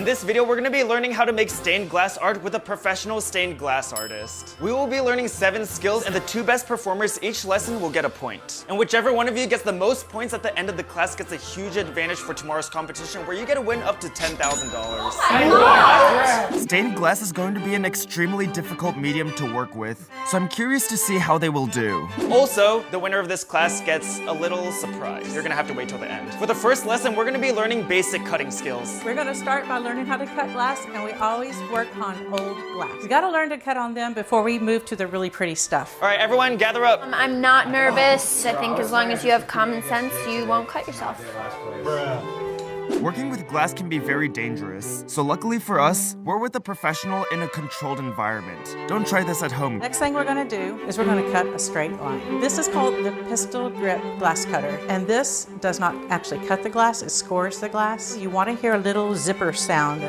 In this video, we're gonna be learning how to make stained glass art with a professional stained glass artist. We will be learning 7 skills, and the 2 best performers each lesson will get a point. And whichever one of you gets the most points at the end of the class gets a huge advantage for tomorrow's competition, where you get to win up to $10,000. Stained glass is going to be an extremely difficult medium to work with, so I'm curious to see how they will do. Also, the winner of this class gets a little surprise. You're gonna have to wait till the end. For the first lesson, we're gonna be learning basic cutting skills. We're gonna start by learning how to cut glass, and we always work on old glass. We gotta learn to cut on them before we move to the really pretty stuff. All right, everyone, gather up. I'm not nervous. I think as long as you have common sense, you won't cut yourself. Working with glass can be very dangerous, so luckily for us, we're with a professional in a controlled environment. Don't try this at home. Next thing we're gonna do is we're gonna cut a straight line. This is called the pistol grip glass cutter, and this does not actually cut the glass, it scores the glass. You wanna hear a little zipper sound.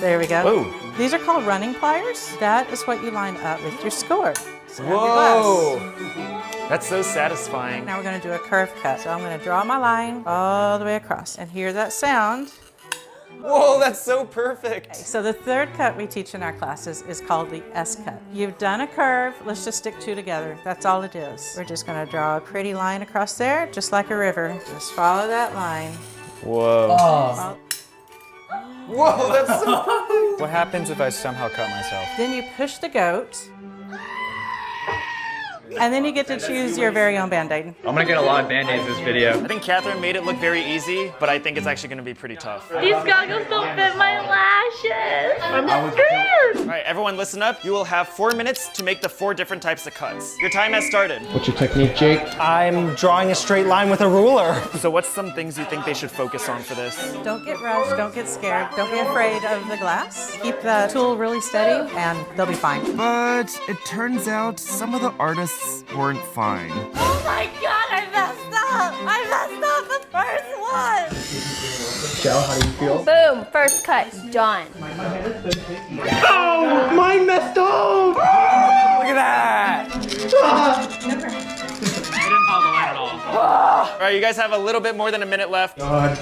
There we go. Whoa. These are called running pliers. That is what you line up with your score. So Whoa! That's so satisfying. Now we're gonna do a curve cut. So I'm gonna draw my line all the way across and hear that sound. Whoa, that's so perfect. So the third cut we teach in our classes is called the S cut. You've done a curve, let's just stick 2 together. That's all it is. We're just gonna draw a pretty line across there, just like a river. Just follow that line. Whoa. Oh. Whoa, that's so What happens if I somehow cut myself? Then you push the goat. And then you get to choose your very own Band-Aid. I'm gonna get a lot of band-aids this video. I think Catherine made it look very easy, but I think it's actually gonna be pretty tough. These goggles don't fit my lashes. I'm scared. All right, everyone listen up. You will have 4 minutes to make the 4 different types of cuts. Your time has started. What's your technique, Jake? I'm drawing a straight line with a ruler. So what's some things you think they should focus on for this? Don't get rushed, don't get scared, don't be afraid of the glass. Keep the tool really steady and they'll be fine. But it turns out some of the artists weren't fine. Oh my god, I messed up. I messed up the first one. Michelle, how do you feel? Boom, first cut, done. Oh, mine messed up! Look at that! All right, you guys have a little bit more than a minute left. No!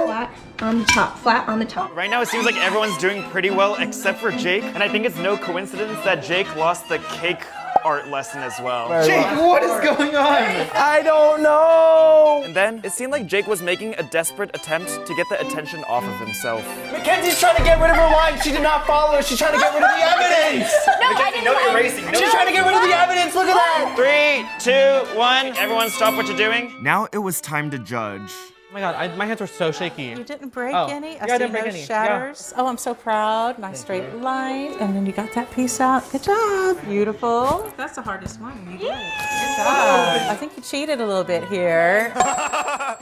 Flat on the top, flat on the top. Right now, it seems like everyone's doing pretty well except for Jake, and I think it's no coincidence that Jake lost the cake art lesson as well. Jake, what is going on? I don't know! And then, it seemed like Jake was making a desperate attempt to get the attention off of himself. Mackenzie's trying to get rid of her line. She did not follow. She's trying to get rid of the evidence. No, I didn't No lie. erasing. She's trying to get rid of the evidence. Look at that. 3, 2, 1. Everyone stop what you're doing. Now it was time to judge. Oh my god, my hands are so shaky. You didn't break Oh. any? Yeah, I didn't break any. Shatters. Oh, I'm so proud. Nice straight line. And then you got that piece out. Good job. Beautiful. That's the hardest one. You did. Good job. I think you cheated a little bit here.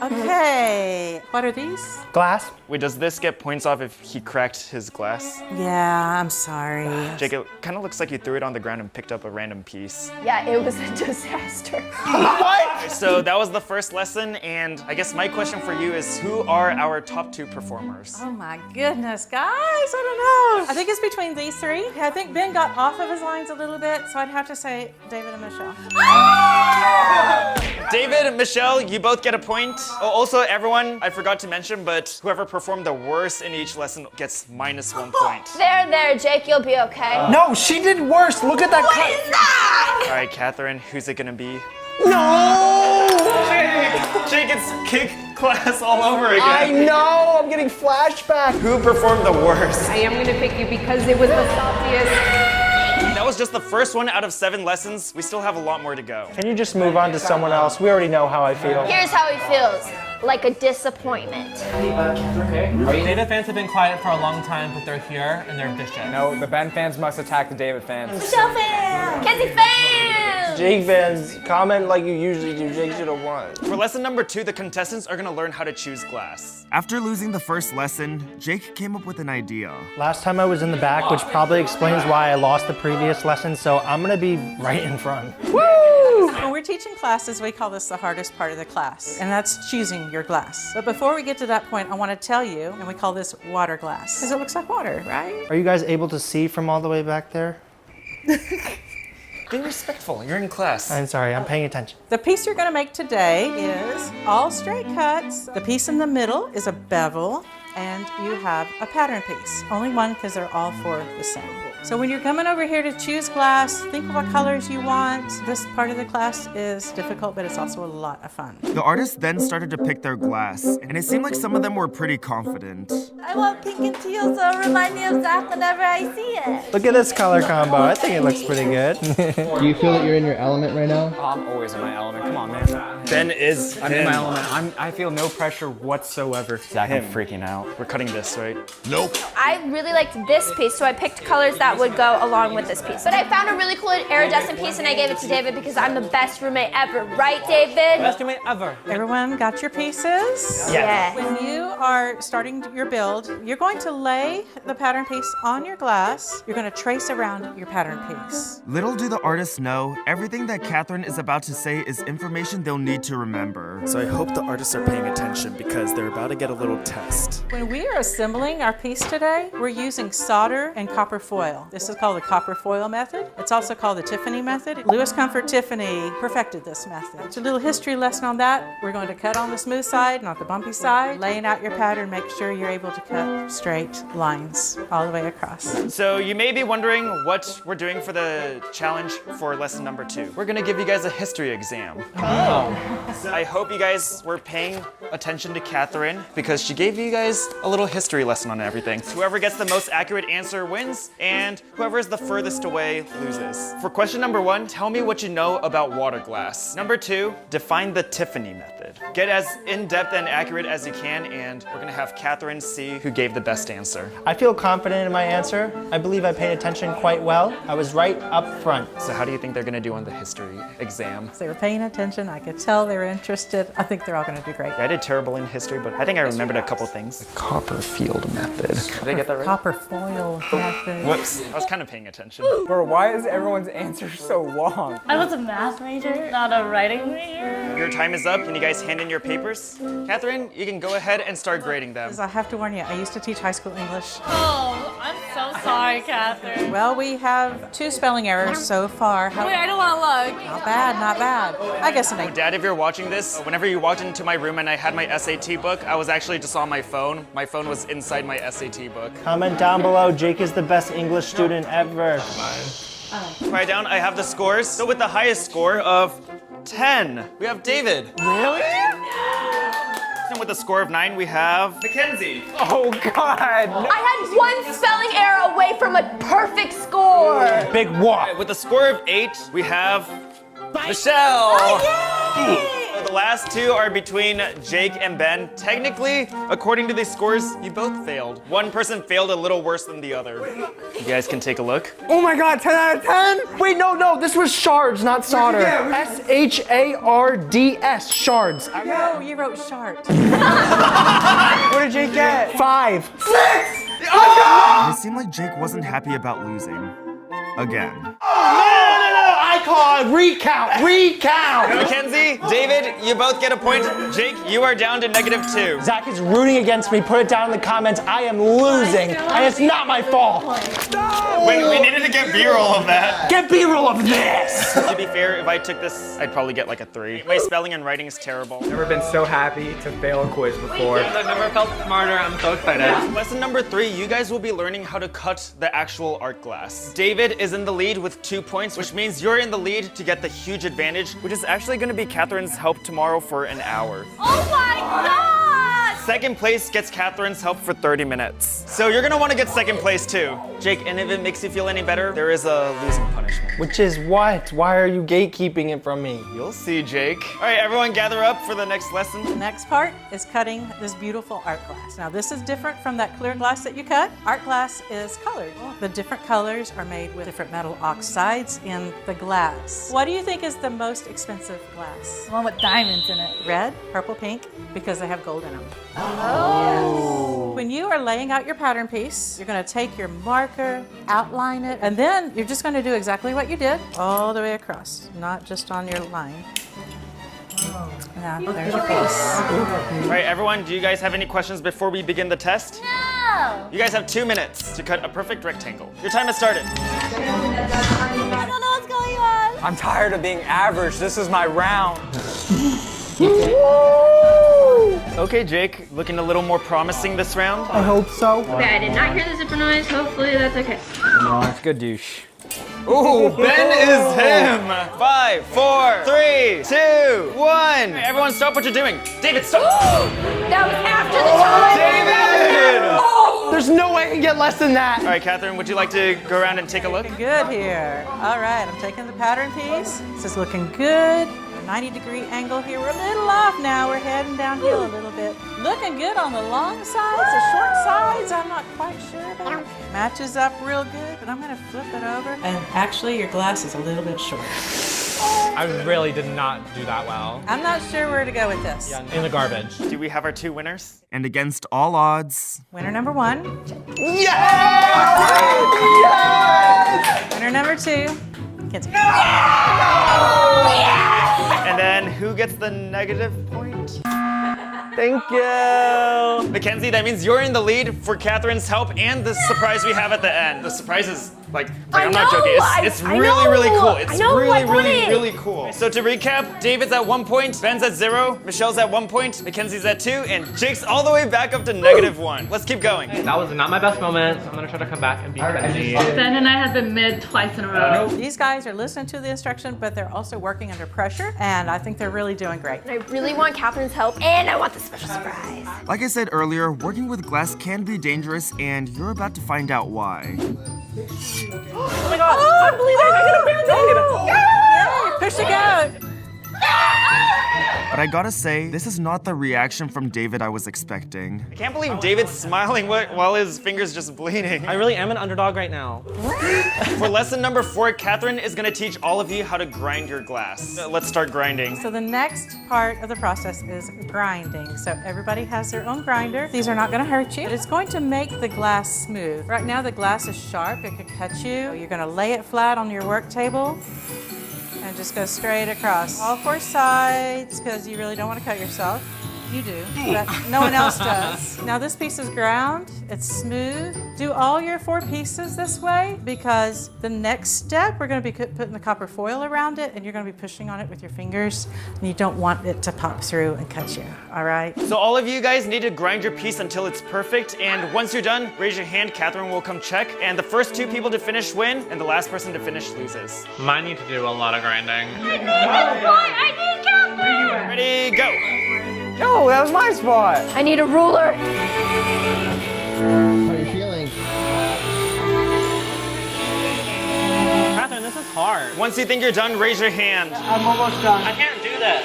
Okay. What are these? Glass. Wait, does this get points off if he cracked his glass? Yeah, I'm sorry. Jake, it kind of looks like you threw it on the ground and picked up a random piece. Yeah, it was a disaster. What? So that was the first lesson, and I guess my question for you is, who are our top 2 performers? Oh my goodness, guys, I don't know. I think it's between these 3. I think Ben got off of his lines a little bit, so I'd have to say David and Michelle. David and Michelle, you both get a point. Oh, also, everyone, I forgot to mention, but whoever performed the worst in each lesson gets -1 point. There, Jake, you'll be okay. No, she did worse. Look at that cut. All right, Catherine, who's it gonna be? No! Jake, it's kick class all over again. I know. I'm getting flashback. Who performed the worst? I am gonna pick you because it was the saltiest. That was just the first one out of 7 lessons. We still have a lot more to go. Can you just move on to someone else? We already know how I feel. Here's how he feels. Like a disappointment. David fans have been quiet for a long time, but they're here and they're vicious. No, the Ben fans must attack the David fans. Michelle fans! Kenzie fans! Jake fans, comment like you usually do. Jake should have won. For lesson number 2, the contestants are gonna learn how to choose glass. After losing the first lesson, Jake came up with an idea. Last time I was in the back, which probably explains why I lost the previous lesson, so I'm gonna be right in front. When we're teaching classes, we call this the hardest part of the class, and that's choosing your glass. But before we get to that point, I want to tell you, and we call this water glass, because it looks like water, right? Are you guys able to see from all the way back there? Be respectful. You're in class. I'm sorry, I'm paying attention. The piece you're going to make today is all straight cuts. The piece in the middle is a bevel, and you have a pattern piece. Only one because they're all four the same. So when you're coming over here to choose glass, think of what colors you want. This part of the class is difficult, but it's also a lot of fun. The artists then started to pick their glass, and it seemed like some of them were pretty confident. I want pink and teal, so it reminds me of Zach whenever I see it. Look at this color combo. I think it looks pretty good. Do you feel that you're in your element right now? I'm always in my element. Come on, man. Ben is I'm in my element. I feel no pressure whatsoever. Zach, I'm freaking out. We're cutting this, right? I really liked this piece, so I picked colors that would go along with this piece. But I found a really cool iridescent piece, and I gave it to David because I'm the best roommate ever. Right, David? Best roommate ever. Everyone got your pieces? Yeah. When you are starting your build, you're going to lay the pattern piece on your glass. You're going to trace around your pattern piece. Little do the artists know, everything that Catherine is about to say is information they'll need to remember. So I hope the artists are paying attention because they're about to get a little test. When we are assembling our piece today, we're using solder and copper foil. This is called the copper foil method. It's also called the Tiffany method. Lewis Comfort Tiffany perfected this method. It's a little history lesson on that. We're going to cut on the smooth side, not the bumpy side. Laying out your pattern, make sure you're able to cut straight lines all the way across. So you may be wondering what we're doing for the challenge for lesson number 2. We're gonna give you guys a history exam. So I hope you guys were paying attention to Catherine because she gave you guys a little history lesson on everything. Whoever gets the most accurate answer wins, and whoever is the furthest away loses. For question number 1, tell me what you know about water glass. Number 2, define the Tiffany method. Get as in-depth and accurate as you can, and we're gonna have Catherine see who gave the best answer. I feel confident in my answer. I believe I paid attention quite well. I was right up front. So how do you think they're gonna do on the history exam? They were paying attention. I could tell they were interested. I think they're all going to do great. I did terrible in history, but I think I remembered a couple things. The Copperfield method. Did I get that right? Copper foil method. Whoops. I was kind of paying attention. Bro, why is everyone's answer so long? I was a math major, not a writing major. Your time is up. Can you guys hand in your papers? Catherine, you can go ahead and start grading them. I have to warn you, I used to teach high school English. Oh, I'm so sorry, Catherine. Well, we have 2 spelling errors so far. Wait, I don't want to look. Not bad, not bad. I guess an 8. Dad, if you're watching this, whenever you walked into my room and I had my SAT book, I was actually just on my phone. My phone was inside my SAT book. Comment down below, Jake is the best English student ever. Write down, I have the scores. So with the highest score of 10, we have David. Really? And with a score of 9, we have Mackenzie. Oh, God. I had one spelling error away from a perfect score. Big what? With a score of 8, we have Michelle. The last 2 are between Jake and Ben. Technically, according to these scores, you both failed. One person failed a little worse than the other. You guys can take a look. Oh my God, 10 out of 10? Wait, no, this was shards, not solder. SHARDS, shards. No, you wrote sharp. What did Jake get? 5. 6! It seemed like Jake wasn't happy about losing. Again. No, I call it recount. Mackenzie, David, you both get a point. Jake, you are down to -2. Zach is rooting against me. Put it down in the comments. I am losing, and it's not my fault. Wait, we needed to get B-roll of that. Get B-roll of this. To be fair, if I took this, I'd probably get like a 3. My spelling and writing is terrible. Never been so happy to fail a quiz before. I've never felt smarter. I'm so excited. Lesson number 3, you guys will be learning how to cut the actual art glass. David is in the lead with 2 points, which means you're in the lead to get the huge advantage, which is actually going to be Catherine's help tomorrow for an hour. Oh my God! Second place gets Catherine's help for 30 minutes. So you're gonna wanna get second place too. Jake, and if it makes you feel any better, there is a losing punishment. Which is what? Why are you gatekeeping it from me? You'll see, Jake. All right, everyone gather up for the next lesson. The next part is cutting this beautiful art glass. Now this is different from that clear glass that you cut. Art glass is colored. The different colors are made with different metal oxides in the glass. What do you think is the most expensive glass? The one with diamonds in it. Red, purple, pink, because they have gold in them. Oh. When you are laying out your pattern piece, you're going to take your marker, outline it, and then you're just going to do exactly what you did all the way across, not just on your line. Yeah, there's your piece. All right, everyone, do you guys have any questions before we begin the test? No! You guys have 2 minutes to cut a perfect rectangle. Your time has started. I don't know what's going on. I'm tired of being average. This is my round. Okay, Jake, looking a little more promising this round. I hope so. Okay, I did not hear the zipper noise. Hopefully that's okay. That's good, douche. Ooh, Ben is him. 5, 4, 3, 2, 1. Everyone stop what you're doing. David, stop. That was after the time. David! There's no way I can get less than that. All right, Catherine, would you like to go around and take a look? Looking good here. All right, I'm taking the pattern piece. This is looking good. A 90-degree angle here. We're a little off now. We're heading downhill a little bit. Looking good on the long sides. The short sides, I'm not quite sure about. Matches up real good, but I'm gonna flip it over. And actually, your glass is a little bit short. I really did not do that well. I'm not sure where to go with this. In the garbage. Do we have our 2 winners? And against all odds. Winner number 1. Yes! Winner number 2. Kids. And then who gets the negative point? Thank you. Mackenzie, that means you're in the lead for Catherine's help and the surprise we have at the end. The surprise is like I'm not joking. It's really cool. It's really cool. So to recap, David's at 1 point, Ben's at 0, Michelle's at 1 point, Mackenzie's at 2, and Jake's all the way back up to -1. Let's keep going. That was not my best moment, so I'm gonna try to come back and be cringy. Ben and I have been mid twice in a row. These guys are listening to the instruction, but they're also working under pressure, and I think they're really doing great. I really want Catherine's help, and I want the special surprise. Like I said earlier, working with glass can be dangerous, and you're about to find out why. Oh my God! Oh, I believe I got a band-aid! Yay! Push it out! But I gotta say, this is not the reaction from David I was expecting. I can't believe David's smiling while his finger's just bleeding. I really am an underdog right now. For lesson number 4, Catherine is gonna teach all of you how to grind your glass. Let's start grinding. So the next part of the process is grinding. So everybody has their own grinder. These are not gonna hurt you, but it's going to make the glass smooth. Right now the glass is sharp, it could cut you. You're gonna lay it flat on your work table and just go straight across. All 4 sides, because you really don't want to cut yourself. You do, but no one else does. Now this piece is ground, it's smooth. Do all your 4 pieces this way, because the next step, we're gonna be putting the copper foil around it, and you're gonna be pushing on it with your fingers, and you don't want it to pop through and cut you, all right? So all of you guys need to grind your piece until it's perfect, and once you're done, raise your hand, Catherine will come check, and the first 2 people to finish win, and the last person to finish loses. Mine need to do a lot of grinding. I need Catherine! Ready, go! Yo, that was my spot. I need a ruler. How are you feeling? Catherine, this is hard. Once you think you're done, raise your hand. I'm almost done. I can't do that.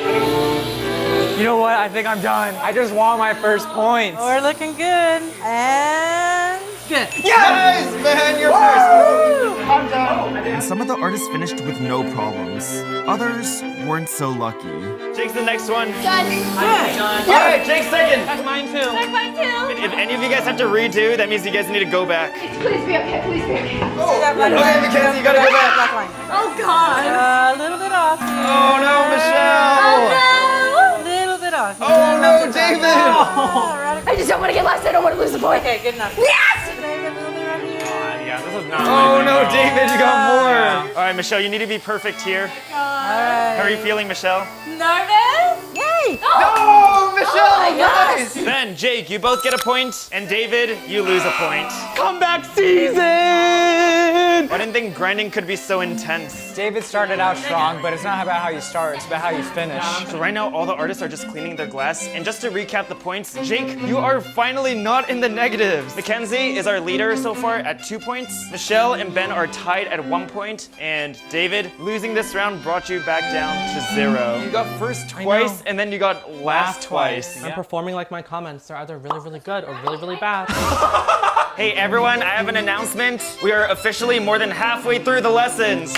You know what? I think I'm done. I just want my first points. We're looking good, and good. Yes, man, you're first. I'm done. And some of the artists finished with no problems. Others weren't so lucky. Jake's the next one. Done. All right, Jake's second. That's mine too. That's mine too. If any of you guys have to redo, that means you guys need to go back. Please be okay. Please be okay. Okay, Mackenzie, you gotta go back. Black line. Oh God. A little bit off here. Oh no, Michelle. A little bit off. Oh no, David. I just don't want to get lost. I don't want to lose the point. Okay, good enough. Yes! David, a little bit right here. Yeah, this is not Oh my no, thing at all. David, you got more. All right, Michelle, you need to be perfect here. How are you feeling, Michelle? Nervous? Yay! Oh, Michelle, yes. nice. Ben, Jake, you both get a point, and David, you lose a point. Comeback season! I didn't think grinding could be so intense. David started out strong, but it's not about how you start, it's about how you finish. So right now, all the artists are just cleaning their glass. And just to recap the points, Jake, you are finally not in the negatives. Mackenzie is our leader so far at 2 points. Michelle and Ben are tied at 1 point. And David, losing this round brought you back down to 0. You got first twice, and then you got last twice. I'm performing like my comments. They're either really, really good or really, really bad. Hey everyone, I have an announcement. We are officially more than halfway through the lessons.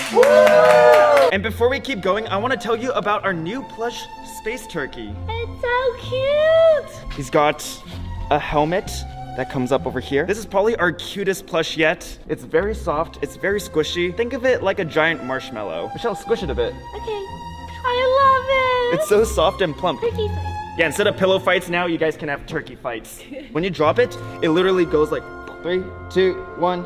And before we keep going, I want to tell you about our new plush space turkey. It's so cute. He's got a helmet that comes up over here. This is probably our cutest plush yet. It's very soft, it's very squishy. Think of it like a giant marshmallow. Michelle, squish it a bit. Okay. I love it. It's so soft and plump. Turkey fight. Yeah, instead of pillow fights now, you guys can have turkey fights. When you drop it, it literally goes like 3, 2, 1.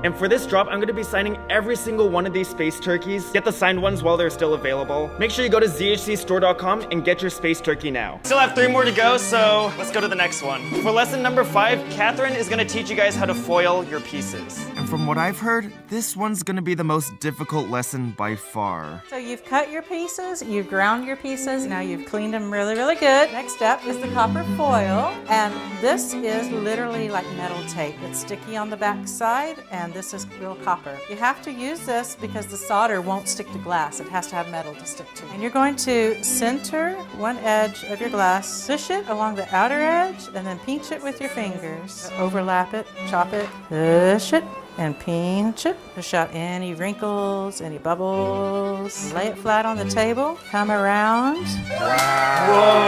And for this drop, I'm gonna be signing every single one of these space turkeys. Get the signed ones while they're still available. Make sure you go to zhcstore.com and get your space turkey now. Still have 3 more to go, so let's go to the next one. For lesson number 5, Catherine is gonna teach you guys how to foil your pieces. And from what I've heard, this one's gonna be the most difficult lesson by far. So you've cut your pieces, you've ground your pieces, now you've cleaned them really, really good. Next step is the copper foil, and this is literally like metal tape. It's sticky on the back side, and this is real copper. You have to use this because the solder won't stick to glass. It has to have metal to stick to. And you're going to center one edge of your glass, push it along the outer edge, and then pinch it with your fingers. Overlap it, chop it, push it, and pinch it. Push out any wrinkles, any bubbles. Lay it flat on the table. Come around.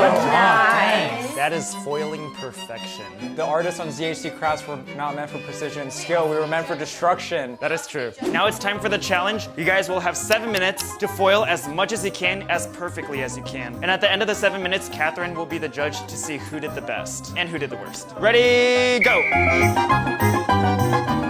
Nice. That is foiling perfection. The artists on ZHC Crafts were not meant for precision and skill. We were meant for destruction. That is true. Now it's time for the challenge. You guys will have 7 minutes to foil as much as you can, as perfectly as you can. And at the end of the 7 minutes, Catherine will be the judge to see who did the best and who did the worst. Ready, go!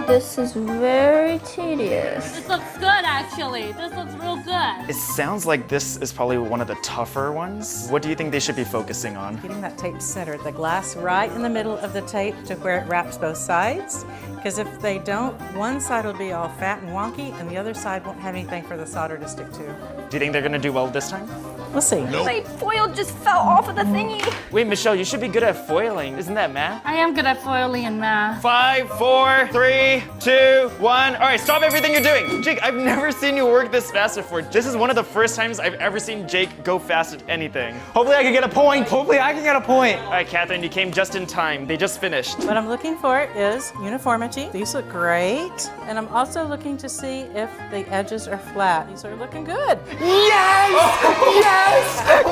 This is very tedious. This looks good, actually. This looks real good. It sounds like this is probably one of the tougher ones. What do you think they should be focusing on? Getting that tape centered, the glass right in the middle of the tape to where it wraps both sides. Because if they don't, one side will be all fat and wonky, and the other side won't have anything for the solder to stick to. Do you think they're gonna do well this time? We'll see. My foil just fell off of the thingy. Wait, Michelle, you should be good at foiling. Isn't that math? I am good at foiling and math. 5, 4, 3, 2, 1. All right, stop everything you're doing. Jake, I've never seen you work this fast before. This is one of the first times I've ever seen Jake go fast at anything. Hopefully I can get a point. Hopefully I can get a point. All right, Catherine, you came just in time. They just finished. What I'm looking for is uniformity. These look great. And I'm also looking to see if the edges are flat. These are looking good. Yes! Yes!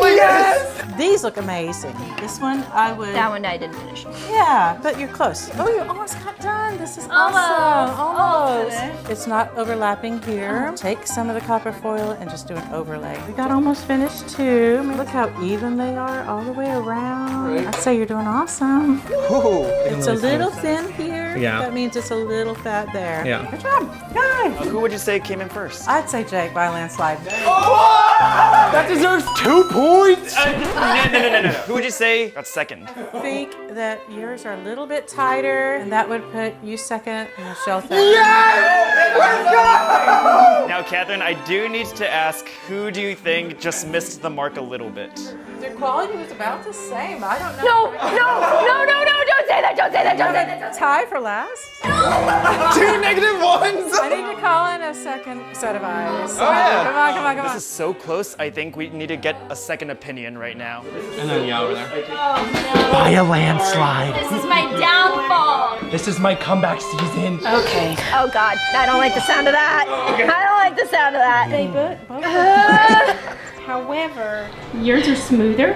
Yes! These look amazing. This one I would... That one I didn't finish. Yeah, but you're close. Oh, you almost got done. This is awesome. Almost. It's not overlapping here. Take some of the copper foil and just do an overlay. We got almost finished too. Look how even they are all the way around. I'd say you're doing awesome. Ooh. It's a little thin here. Yeah. That means it's a little fat there. Yeah. Good job. Guy. Who would you say came in first? I'd say Jake by a landslide. That deserves 2 points. No. Who would you say got second? I think that yours are a little bit tighter, and that would put you second and Michelle third. Yes! Let's go! Now, Catherine, I do need to ask, who do you think just missed the mark a little bit? Their quality was about the same. I don't know. No, don't say that, don't say that, don't say that. Tie for last. 2 negative ones! I need to call in a second set of eyes. Oh, yeah. Come on. This is so close, I think we need to get a second opinion right now. And then over there. By a landslide. This is my downfall. This is my comeback season. Okay. Oh God, I don't like the sound of that. I don't like the sound of that. They both. However, yours are smoother.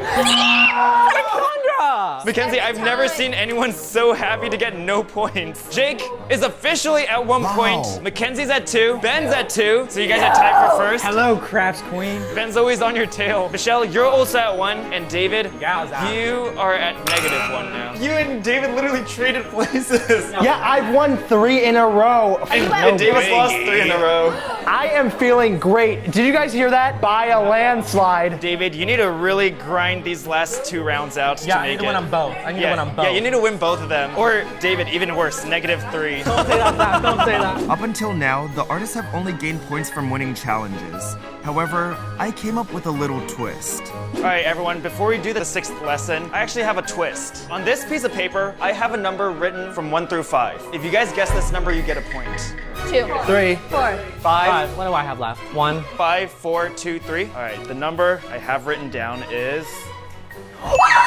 Mackenzie, I've never seen anyone so happy to get no points. Jake is officially at 1 point. Mackenzie's at 2. Ben's at 2. So you guys are tied for first. Hello, Crafts Queen. Ben's always on your tail. Michelle, you're also at 1. And David, Yeah, you are at -1 now. You and David literally traded places. Yeah, I've won 3 in a row. And David's lost 3 in a row. I am feeling great. Did you guys hear that? By a landslide. David, you need to really grind these last 2 rounds out to Yeah, I make need to it. win on both. I need to win on both. Yeah, you need to win both of them. Or David, even worse, -3. Don't say that. Don't say that. Up until now, the artists have only gained points from winning challenges. However, I came up with a little twist. All right, everyone, before we do the 6th lesson, I actually have a twist. On this piece of paper, I have a number written from 1 through 5. If you guys guess this number, you get a point. 2, 3, 4, 5. What do I have left? 1. 5, 4, 2, 3. All right, the number I have written down is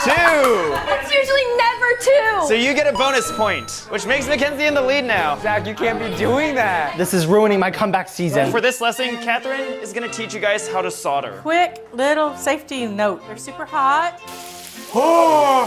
2. It's usually never 2. So you get a bonus point, which makes Mackenzie in the lead now. Zach, you can't be doing that. This is ruining my comeback season. For this lesson, Catherine is gonna teach you guys how to solder. Quick little safety note. They're super hot.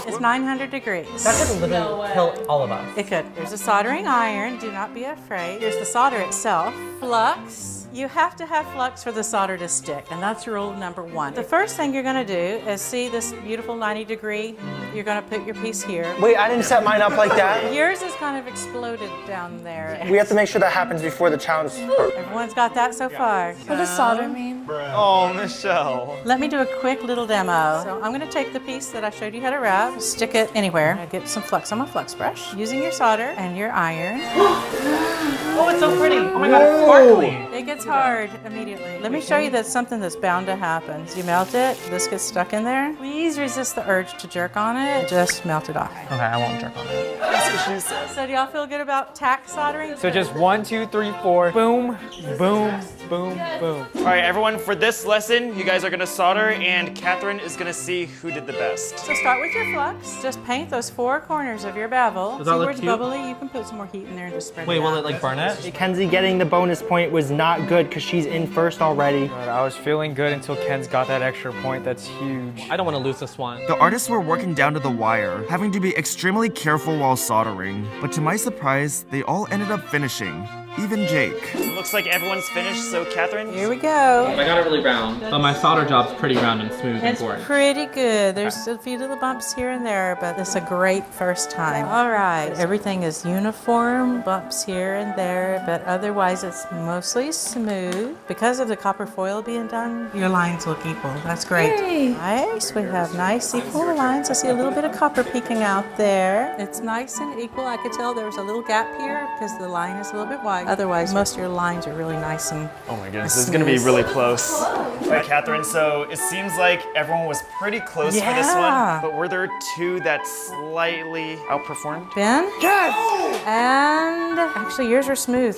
It's 900 degrees. That could literally kill all of us. It could. There's a soldering iron. Do not be afraid. There's the solder itself. Flux. You have to have flux for the solder to stick, and that's rule number 1. The first thing you're gonna do is see this beautiful 90 degree. You're gonna put your piece here. Wait, I didn't set mine up like that. Yours is kind of exploded down there. We have to make sure that happens before the challenge starts. Everyone's got that so far. What does solder mean? Oh, Michelle. Let me do a quick little demo. So I'm gonna take the piece that I showed you how to wrap, stick it anywhere, get some flux on my flux brush, using your solder and your iron. Oh, it's so pretty. Oh my God, it's sparkly. It gets hard immediately. Let me show you that's something that's bound to happen. So you melt it, this gets stuck in there. Please resist the urge to jerk on it. Just melt it off. Okay, I won't jerk on it. That's what she said. So do y'all feel good about tack soldering? So just 1, 2, 3, 4. Boom, boom, boom, boom. All right, everyone, for this lesson, you guys are gonna solder, and Catherine is gonna see who did the best. So start with your flux. Just paint those 4 corners of your bevel. Does See that look where it's cute? bubbly? You can put some more heat in there and just spread Wait, it out. will it like burn it? Kenzie getting the bonus point was not good because she's in first already. God, I was feeling good until Ken's got that extra point. That's huge. I don't want to lose this one. The artists were working down to the wire, having to be extremely careful while soldering. But to my surprise, they all ended up finishing. Even Jake. Looks like everyone's finished, so Catherine? Here we go. I got it really round, but my solder job's pretty round and smooth and It's boring. pretty good. There's a few little bumps here and there, but it's a great first time. All right, everything is uniform, bumps here and there, but otherwise it's mostly smooth. Because of the copper foil being done, your lines look equal. That's great. Nice, we have nice equal lines. I see a little bit of copper peeking out there. It's nice and equal. I could tell there was a little gap here because the line is a little bit wide. Otherwise, most of your lines are really nice and Oh my goodness, this is gonna be really close. All right, Catherine, so it seems like everyone was pretty close for this Yeah. one, but were there 2 that slightly outperformed? Ben? Yes! And actually, yours are smooth.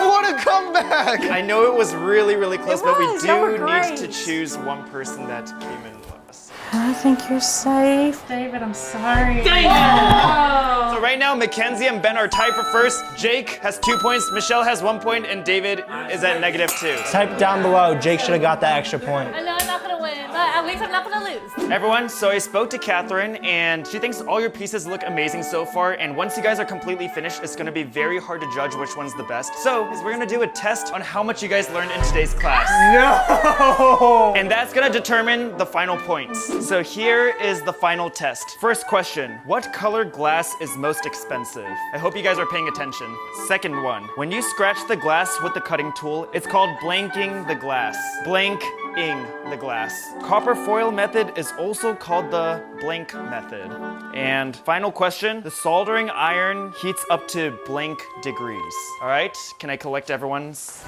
What a comeback! I know it was really, really close, but we was. Y'all were do need great. to choose one person that came in last. I think you're safe. David, I'm sorry. So right now, Mackenzie and Ben are tied for first. Jake has 2 points, Michelle has 1 point, and David is at -2. Type down below, Jake should have got that extra point. I know I'm not gonna win, but at least I'm not gonna lose. Everyone, so I spoke to Catherine, and she thinks all your pieces look amazing so far, and once you guys are completely finished, it's gonna be very hard to judge which one's the best. So, we're gonna do a test on how much you guys learned in today's class. No! And that's gonna determine the final points. So here is the final test. First question, what color glass is most expensive? I hope you guys are paying attention. Second one, when you scratch the glass with the cutting tool, it's called blanking the glass. Blank-ing the glass. Copper foil method is also called the blank method. And final question, the soldering iron heats up to blank degrees. All right, can I collect everyone's?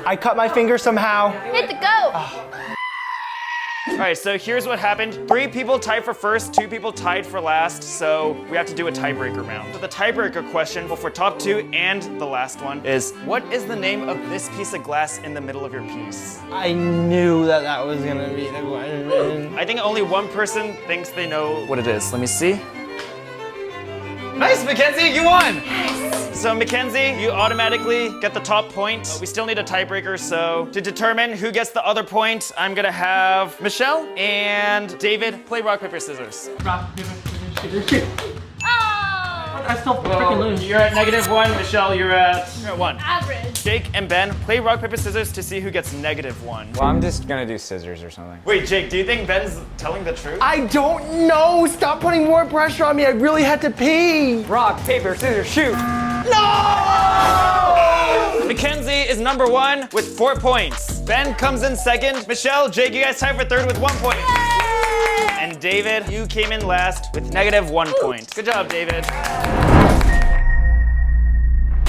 I cut my finger somehow. Hit the go. All right, so here's what happened. 3 people tied for first, 2 people tied for last, so we have to do a tiebreaker round. So the tiebreaker question, both for top 2 and the last one, is what is the name of this piece of glass in the middle of your piece? I knew that that was gonna be the question. I think only one person thinks they know what it is. Let me see. Nice, Mackenzie, you won! So Mackenzie, you automatically get the top point. We still need a tiebreaker, so to determine who gets the other point, I'm gonna have Michelle and David play rock, paper, scissors. Rock, paper, scissors, shoot. I still freaking lose. You're at -1, Michelle, you're at 1. Average. Jake and Ben, play rock, paper, scissors to see who gets -1. Well, I'm just gonna do scissors or something. Wait, Jake, do you think Ben's telling the truth? I don't know! Stop putting more pressure on me, I really had to pee! Rock, paper, scissors, shoot. Mackenzie is #1 with 4 points. Ben comes in second. Michelle, Jake, you guys tied for third with 1 point. And David, you came in last with -1 point. Good job, David.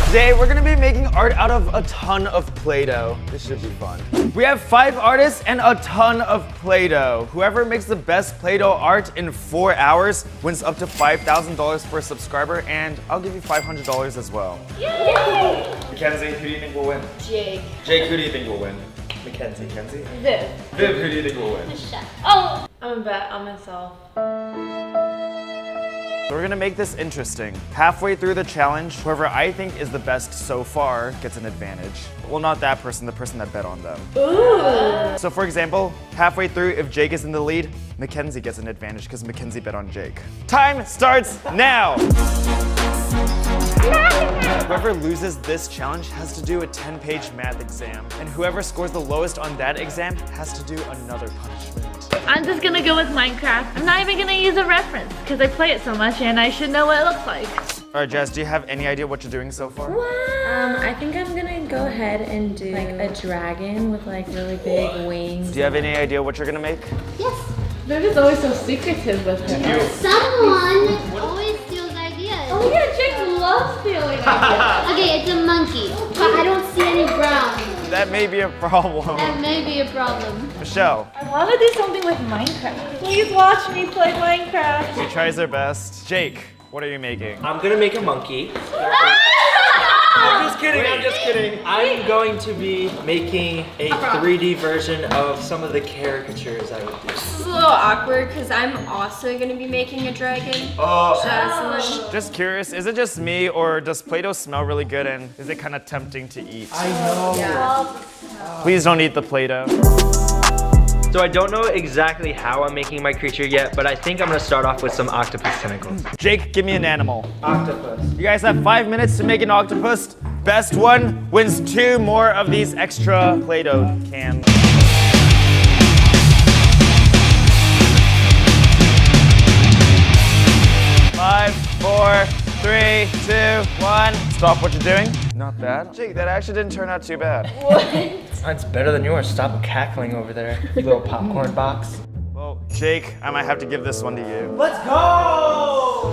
Today, we're gonna be making art out of a ton of Play-Doh. This should be fun. We have 5 artists and a ton of Play-Doh. Whoever makes the best Play-Doh art in 4 hours wins up to $5,000 per subscriber, and I'll give you $500 as well. Yay! Mackenzie, who do you think will win? Jake. Jake, who do you think will win? Mackenzie, Kenzie? Viv. Viv, who do you think will win? Oh! I'm gonna bet on myself. So we're gonna make this interesting. Halfway through the challenge, whoever I think is the best so far gets an advantage. Well, not that person, the person that bet on them. Ooh. So for example, halfway through, if Jake is in the lead, Mackenzie gets an advantage because Mackenzie bet on Jake. Time starts now! Whoever loses this challenge has to do a 10-page math exam, and whoever scores the lowest on that exam has to do another punishment. I'm just gonna go with Minecraft. I'm not even gonna use a reference because I play it so much and I should know what it looks like. All right, Jess, do you have any idea what you're doing so far? I think I'm gonna go ahead and do like a dragon with like really big wings. Do you have any idea what you're gonna make? Yes. Viv is always so secretive with her. Someone always steals ideas. Oh yeah, Jake loves stealing ideas. Okay, it's a monkey, but I don't see any brown. That may be a problem. That may be a problem. Michelle, I want to do something with Minecraft. Please watch me play Minecraft. she tries her best. Jake, what are you making? I'm gonna make a monkey. I'm just kidding, I'm just kidding. I'm going to be making a 3D version of some of the caricatures I would do. This is a little awkward because I'm also gonna be making a dragon. Oh. Just curious, is it just me or does Play-Doh smell really good and is it kind of tempting to eat? I know. Please don't eat the Play-Doh. So I don't know exactly how I'm making my creature yet, but I think I'm gonna start off with some octopus tentacles. Jake, give me an animal. Octopus. You guys have 5 minutes to make an octopus. Best one wins 2 more of these extra Play-Doh cans. Five, 4, 3, 2, 1. Stop what you're doing. Not bad. Jake, that actually didn't turn out too bad. Mine's better than yours. Stop cackling over there, you little popcorn box. Well, Jake, I might have to give this one to you. Let's go!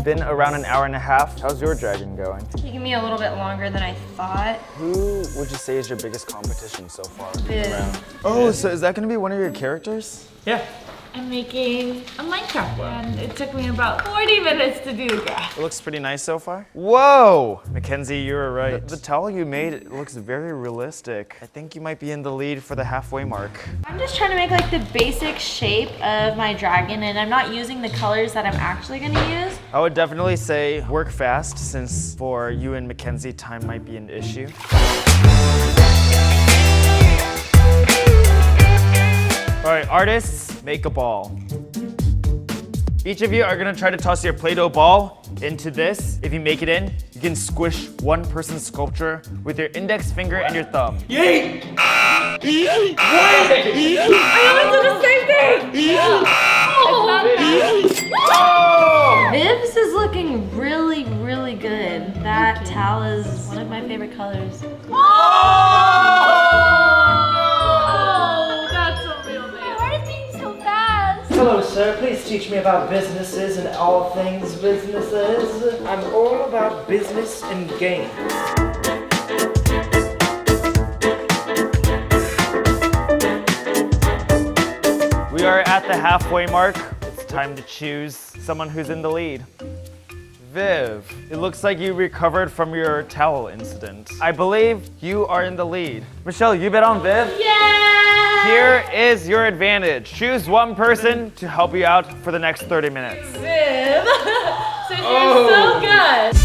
Been around an hour and a half. How's your dragon going? Taking me a little bit longer than I thought. Who would you say is your biggest competition so far? Viv. Oh, so is that gonna be one of your characters? Yeah. I'm making a Minecraft one. And it took me about 40 minutes to do the graph. It looks pretty nice so far. Whoa! Mackenzie, you were right. The towel you made looks very realistic. I think you might be in the lead for the halfway mark. I'm just trying to make like the basic shape of my dragon, and I'm not using the colors that I'm actually gonna use. I would definitely say work fast, since for you and Mackenzie, time might be an issue. All right, artists, make a ball. Each of you are gonna try to toss your Play-Doh ball into this. If you make it in, you can squish one person's sculpture with your index finger and your thumb. Yeet! I always do the same thing! Oh! Viv's is looking really, really good. That towel is one of my favorite colors. Hello, sir. Please teach me about businesses and all things businesses. I'm all about business and gain. We are at the halfway mark. It's time to choose someone who's in the lead. Viv, it looks like you recovered from your towel incident. I believe you are in the lead. Michelle, you bet on Viv? Yeah! Here is your advantage. Choose one person to help you out for the next 30 minutes. Viv! So she's so good!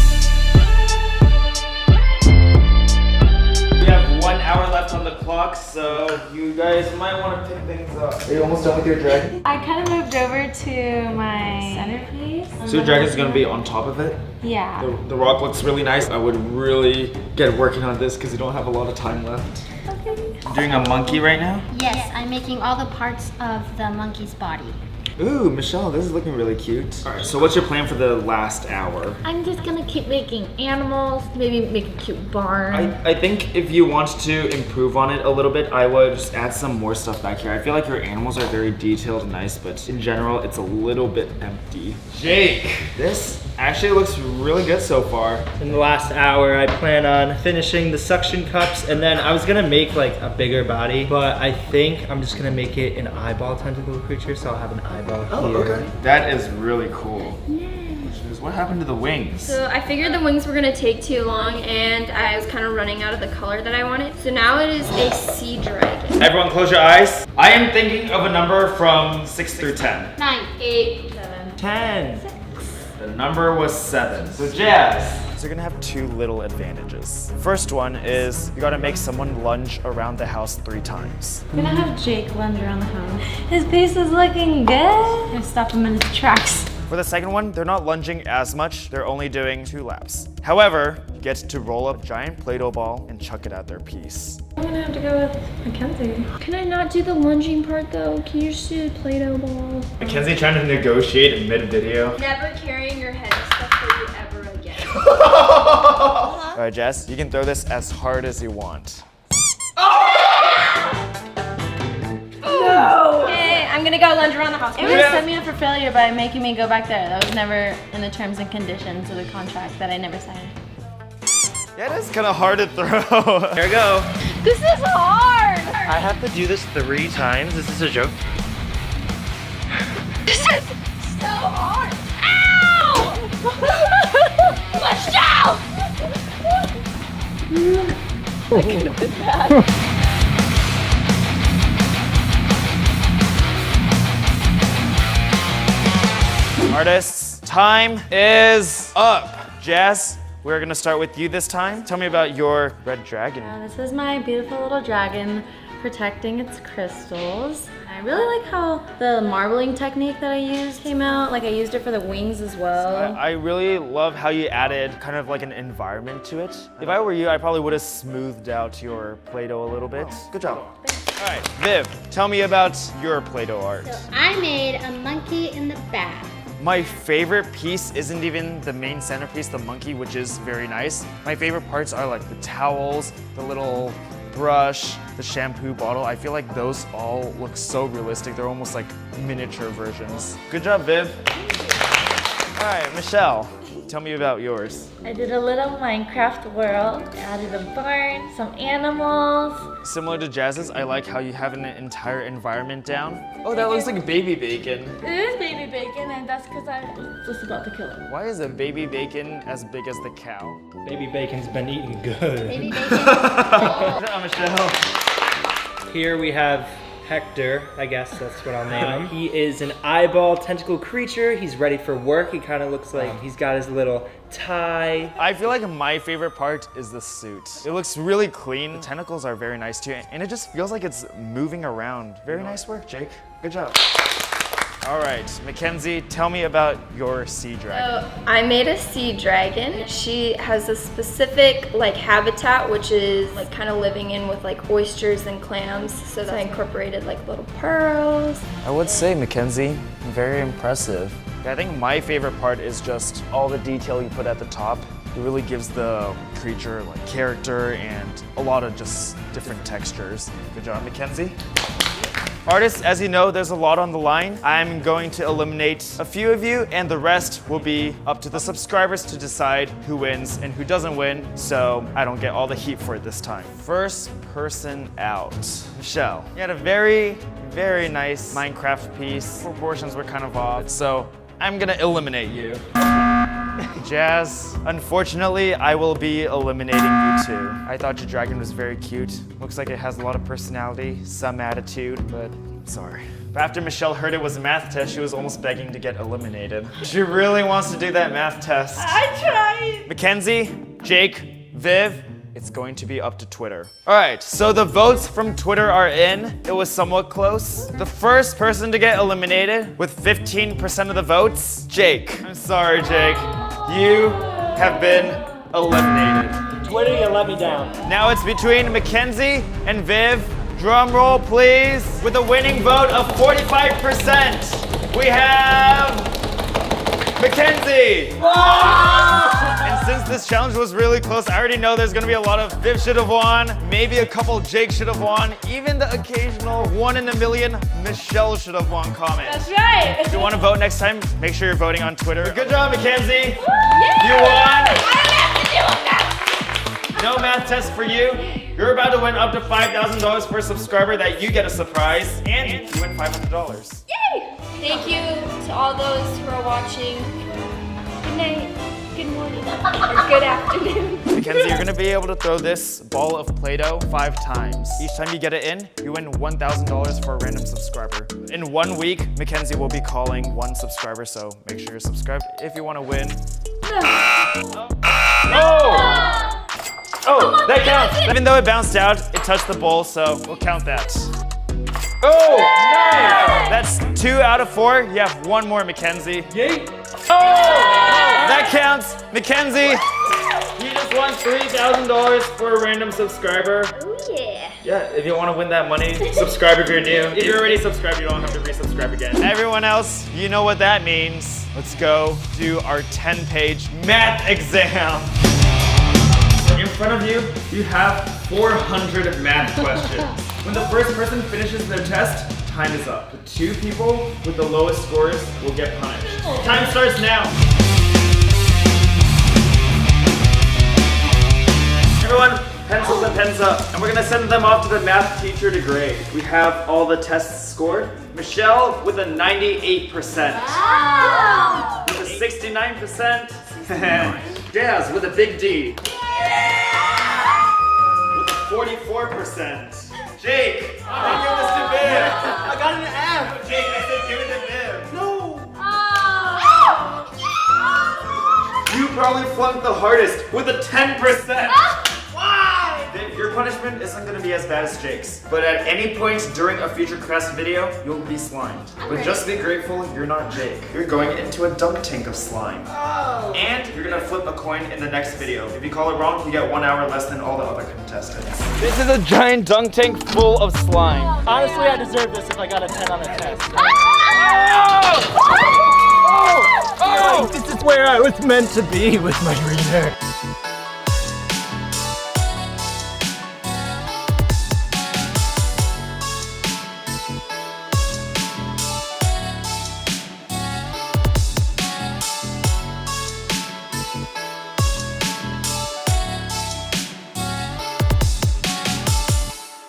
We have 1 hour left on the clock, so you guys might want to pick things up. Are you almost done with your dragon? I kind of moved over to my centerpiece. So your dragon's gonna be on top of it? Yeah. The rock looks really nice. I would really get working on this because you don't have a lot of time left. Okay. You're doing a monkey right now? Yes, I'm making all the parts of the monkey's body. Ooh, Michelle, this is looking really cute. All right, so what's your plan for the last hour? I'm just gonna keep making animals, maybe make a cute barn. I think if you want to improve on it a little bit, I would just add some more stuff back here. I feel like your animals are very detailed and nice, but in general, it's a little bit empty. Jake, this actually looks really good so far. In the last hour, I plan on finishing the suction cups, and then I was gonna make like a bigger body, but I think I'm just gonna make it an eyeball tentacle creature, so I'll have an eyeball here. Okay. That is really cool. Yeah. Choose What happened to the wings? So I figured the wings were gonna take too long and I was kind of running out of the color that I wanted. So now it is a sea dragon. Everyone close your eyes. I am thinking of a number from 6 through 10. 9. 8, 7, 10. The number was 7. So Jazz. So you're gonna have 2 little advantages. First one is you gotta make someone lunge around the house 3 times. I'm gonna have Jake lunge around the house. His pace is looking good. I'm gonna stop him in his tracks. For the second one, they're not lunging as much. They're only doing 2 laps. However, you get to roll up a giant Play-Doh ball and chuck it at their piece. I'm gonna have to go with Mackenzie. Can I not do the lunging part though? Can you just do the Play-Doh ball? Mackenzie trying to negotiate in mid-video. Never carrying your heavy stuff for you ever again. All right, Jess, you can throw this as hard as you want. No! Okay, I'm gonna go lunge around the house. It was set me up for failure by making me go back there. That was never in the terms and conditions of the contract that I never signed. Yeah, it is kind of hard to throw. Here we go. This is hard! I have to do this 3 times. This is a joke. This is so hard! Ow! Michelle! That could have been bad. Artists, time is up. Jazz, we're gonna start with you this time. Tell me about your red dragon. This is my beautiful little dragon protecting its crystals. I really like how the marbling technique that I used came out. Like I used it for the wings as well. I really love how you added kind of like an environment to it. If I were you, I probably would have smoothed out your Play-Doh a little bit. Good job. All right, Viv, tell me about your Play-Doh art. So I made a monkey in the bath. My favorite piece isn't even the main centerpiece, the monkey, which is very nice. My favorite parts are like the towels, the little brush, the shampoo bottle. I feel like those all look so realistic. They're almost like miniature versions. Good job, Viv. All right, Michelle, tell me about yours. I did a little Minecraft world, added a barn, some animals. Similar to Jazz's, I like how you have an entire environment down. Oh, that looks like baby bacon. It is baby bacon, and that's because I was just about to kill it. Why is a baby bacon as big as the cow? Baby bacon's been eating good. Baby bacon. Good job, Michelle. Here we have Hector, I guess that's what I'll name him. He is an eyeball tentacle creature. He's ready for work. He kind of looks like he's got his little tie. I feel like my favorite part is the suit. It looks really clean. The tentacles are very nice too, and it just feels like it's moving around. Very nice work, Jake. Good job. All right, Mackenzie, tell me about your sea dragon. So I made a sea dragon. She has a specific like habitat, which is like kind of living in with like oysters and clams. So I incorporated like little pearls. I would say, Mackenzie, very impressive. I think my favorite part is just all the detail you put at the top. It really gives the creature like character and a lot of just different textures. Good job, Mackenzie. Artists, as you know, there's a lot on the line. I'm going to eliminate a few of you, and the rest will be up to the subscribers to decide who wins and who doesn't win, so I don't get all the heat for it this time. First person out. Michelle, you had a very, very nice Minecraft piece. Proportions were kind of off, so I'm gonna eliminate you. Jazz, unfortunately, I will be eliminating you too. I thought your dragon was very cute. Looks like it has a lot of personality, some attitude, but sorry. But after Michelle heard it was a math test, she was almost begging to get eliminated. She really wants to do that math test. I tried! Mackenzie, Jake, Viv, it's going to be up to Twitter. All right, so the votes from Twitter are in. It was somewhat close. The first person to get eliminated with 15% of the votes, Jake. I'm sorry, Jake. You have been eliminated. Twitter, you let me down. Now it's between Mackenzie and Viv. Drum roll, please. With a winning vote of 45%, we have Mackenzie. And since this challenge was really close, I already know there's gonna be a lot of Viv should have won, maybe a couple Jake should have won, even the occasional 1 in a million Michelle should have won comment. That's right! If you want to vote next time, make sure you're voting on Twitter. Good job, Mackenzie. Yeah. You won. I have to do a math. No math test for you. You're about to win up to $5,000 for a subscriber that you get a surprise, and you win $500. Yay! Thank you to all those who are watching. Good night, good morning, or good afternoon. Mackenzie, you're gonna be able to throw this ball of Play-Doh 5 times. Each time you get it in, you win $1,000 for a random subscriber. In 1 week, Mackenzie will be calling 1 subscriber, so make sure you're subscribed if you want to win. Oh, that counts. Even though it bounced out, it touched the bowl, so we'll count that. Oh, nice! That's 2 out of 4. You have 1 more, Mackenzie. Yay! Oh! That counts. Mackenzie, you just won $3,000 for a random subscriber. Oh yeah. Yeah, if you want to win that money, subscribe if you're new. If you're already subscribed, you don't have to resubscribe again. Everyone else, you know what that means. Let's go do our 10-page math exam. In front of you, you have 400 math questions. When the first person finishes their test, time is up. The 2 people with the lowest scores will get punished. Time starts now. Everyone, pencils and pens up. And we're gonna send them off to the math teacher to grade. We have all the tests scored. Michelle with a 98%. Wow. With a 69%. Jazz with a big D. With a 44%. Jake, give this to Viv. I got an F. Jake, I said give it to Viv. No. You probably flunked the hardest with a 10%. Why? Viv, your punishment isn't going to be as bad as Jake's. But at any point during a future class video, you'll be slimed. But just be grateful you're not Jake. You're going into a dunk tank of slime. Oh. And you're going to flip a coin in the next video. If you call it wrong, you get 1 hour less than all the other contestants. This is a giant dunk tank full of slime. Honestly, I deserve this if I got a 10 on the test. Oh! This is where I was meant to be with my reader.